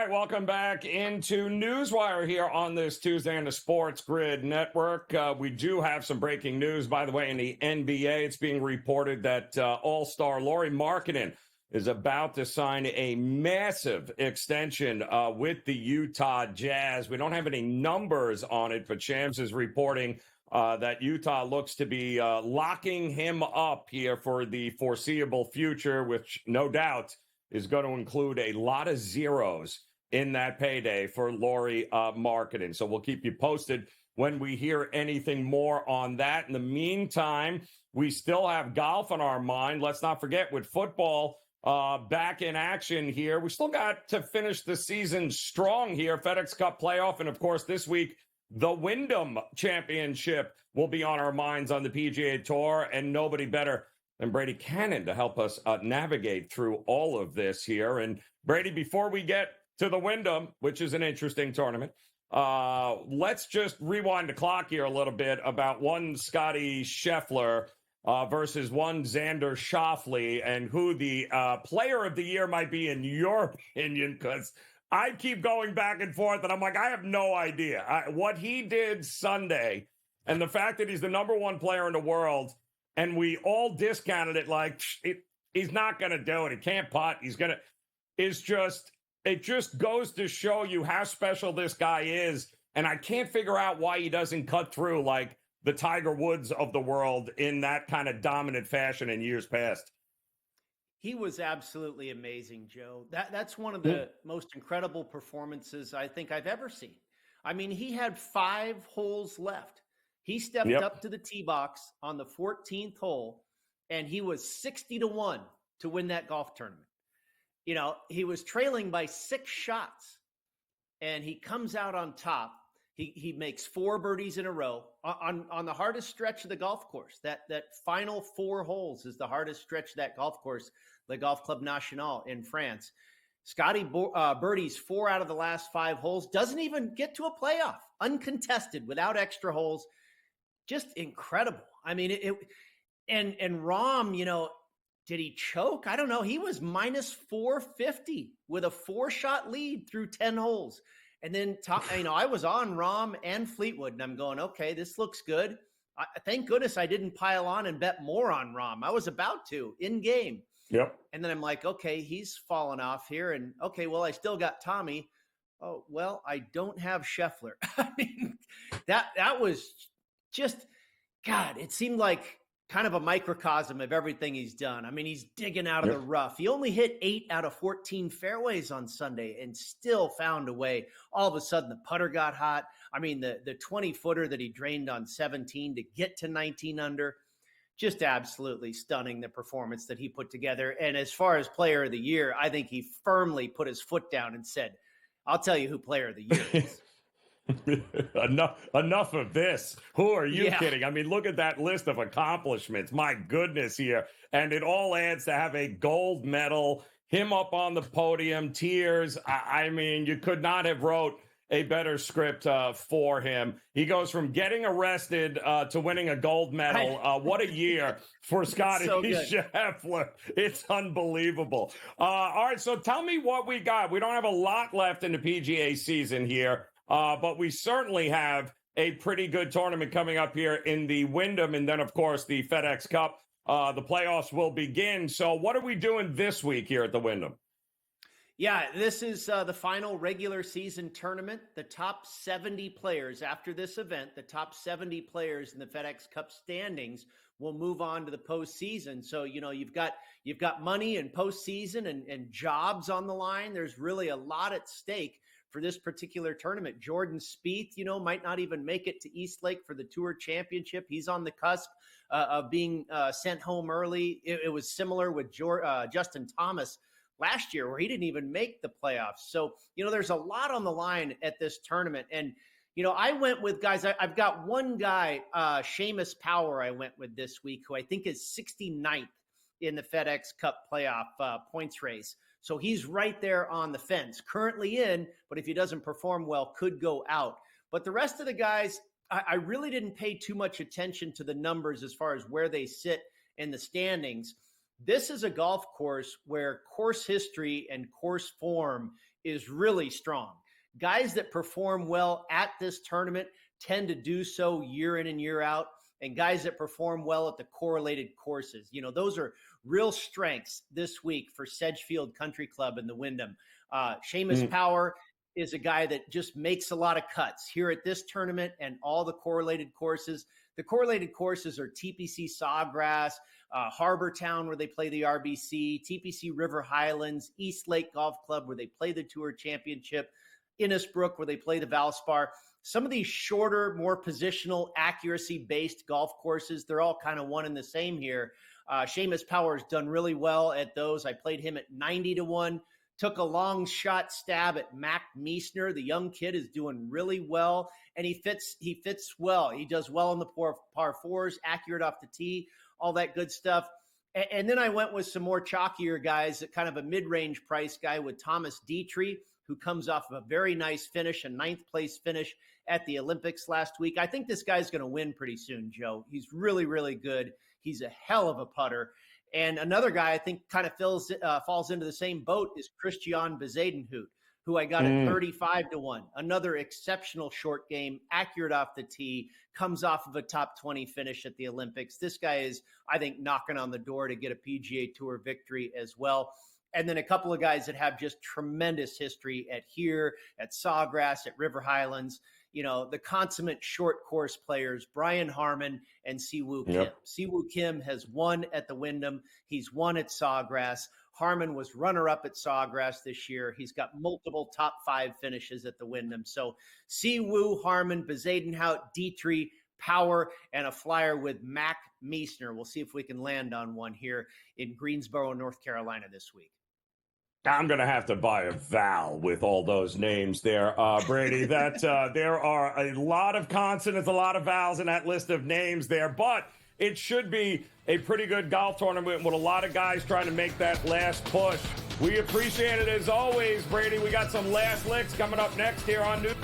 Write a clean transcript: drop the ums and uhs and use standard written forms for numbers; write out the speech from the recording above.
right, welcome back into NewsWire here on this Tuesday on the SportsGrid Network. We do have some breaking news, by the way, in the NBA. It's being reported that All-star Lauri Markkanen is about to sign a massive extension with the Utah Jazz. We don't have any numbers on it, but Shams is reporting that Utah looks to be locking him up here for the foreseeable future, which no doubt is going to include a lot of zeros in that payday for Lauri Markkanen. So we'll keep you posted when we hear anything more on that. In the meantime, we still have golf on our mind. Let's not forget, with football back in action here, we still got to finish the season strong here. FedEx Cup playoff, and of course this week, the Wyndham Championship will be on our minds on the PGA Tour, and nobody better than Brady Kannon to help us navigate through all of this here. And Brady, before we get to the Wyndham, which is an interesting tournament, let's just rewind the clock here a little bit about one Scottie Scheffler versus one Xander Schauffele, and who the player of the year might be in your opinion, because I keep going back and forth, and I'm like, I have no idea. What he did Sunday, and the fact that he's the number one player in the world, and we all discounted it like he's not going to do it. He can't putt. It just goes to show you how special this guy is. And I can't figure out why he doesn't cut through like the Tiger Woods of the world in that kind of dominant fashion in years past. He was absolutely amazing, Joe. That's one of the most incredible performances I think I've ever seen. I mean, he had 5 holes left. He stepped up to the tee box on the 14th hole, and he was 60-1 to win that golf tournament. You know, he was trailing by 6 shots, and he comes out on top. He makes 4 birdies in a row on the hardest stretch of the golf course. That final 4 holes is the hardest stretch of that golf course, the Golf Club National in France. Scottie birdies 4 out of the last 5 holes, doesn't even get to a playoff, uncontested, without extra holes. Just incredible. I mean, and Rahm, you know, did he choke? I don't know. He was minus 450 with a 4-shot lead through 10 holes. And then, I was on Rahm and Fleetwood, and I'm going, okay, this looks good. Thank goodness I didn't pile on and bet more on Rahm. I was about to in game. Yep. And then I'm like, okay, he's fallen off here. And okay, well, I still got Tommy. Oh, well, I don't have Scheffler. I mean, that was just, God, it seemed like kind of a microcosm of everything he's done. I mean, he's digging out of the rough. He only hit 8 out of 14 fairways on Sunday and still found a way. All of a sudden, the putter got hot. I mean, the 20-footer that he drained on 17 to get to 19 under, just absolutely stunning, the performance that he put together. And as far as player of the year, I think he firmly put his foot down and said, I'll tell you who player of the year is. Enough of this. Who are you kidding? I mean, look at that list of accomplishments. My goodness here. And it all adds to have a gold medal, him up on the podium, tears. I mean, you could not have wrote a better script for him. He goes from getting arrested to winning a gold medal. What a year for Scottie Scheffler. It's unbelievable. All right, so tell me what we got. We don't have a lot left in the PGA season here. But we certainly have a pretty good tournament coming up here in the Wyndham. And then, of course, the FedEx Cup. The playoffs will begin. So what are we doing this week here at the Wyndham? Yeah, this is the final regular season tournament. The top 70 players after this event, the top 70 players in the FedEx Cup standings will move on to the postseason. So, you know, you've got money and postseason and jobs on the line. There's really a lot at stake for this particular tournament. Jordan Spieth, you know, might not even make it to East Lake for the Tour Championship. He's on the cusp of being sent home early. It was similar with Justin Thomas last year, where he didn't even make the playoffs. So, you know, there's a lot on the line at this tournament. And, you know, I went with guys, I've got one guy, Seamus Power, I went with this week, who I think is 69th in the FedEx Cup playoff points race. So he's right there on the fence, currently in, but if he doesn't perform well, could go out. But the rest of the guys, I really didn't pay too much attention to the numbers as far as where they sit in the standings. This is a golf course where course history and course form is really strong. Guys that perform well at this tournament tend to do so year in and year out. And guys that perform well at the correlated courses, those are real strengths this week for Sedgefield Country Club and the Wyndham. Seamus Power is a guy that just makes a lot of cuts here at this tournament and all the correlated courses. The correlated courses are TPC Sawgrass, Harbor Town, where they play the RBC, TPC River Highlands, East Lake Golf Club, where they play the Tour Championship, Innisbrook, where they play the Valspar. Some of these shorter, more positional, accuracy-based golf courses, they're all kind of one and the same here. Seamus Power has done really well at those. I played him at 90-1. Took a long shot stab at Mac Meisner. The young kid is doing really well, and he fits well. He does well in the par fours, accurate off the tee, all that good stuff. And then I went with some more chalkier guys, kind of a mid-range price guy with Thomas Detry, who comes off of a very nice finish, a 9th place finish at the Olympics last week. I think this guy's going to win pretty soon, Joe. He's really, really good. He's a hell of a putter. And another guy I think kind of falls into the same boat is Christian Bezuidenhout, who I got at 35-1. Another exceptional short game, accurate off the tee, comes off of a top 20 finish at the Olympics. This guy is, I think, knocking on the door to get a PGA Tour victory as well. And then a couple of guys that have just tremendous history at Sawgrass, at River Highlands, the consummate short course players, Brian Harman and Siwoo Kim. Siwoo Kim has won at the Wyndham. He's won at Sawgrass. Harman was runner-up at Sawgrass this year. He's got multiple top 5 finishes at the Wyndham. So Siwoo, Harman, Bezuidenhout, Detry, Power, and a flyer with Mac Meisner. We'll see if we can land on one here in Greensboro, North Carolina this week. I'm going to have to buy a vowel with all those names there, Brady. That there are a lot of consonants, a lot of vowels in that list of names there, but it should be a pretty good golf tournament with a lot of guys trying to make that last push. We appreciate it as always, Brady. We got some last licks coming up next here on News.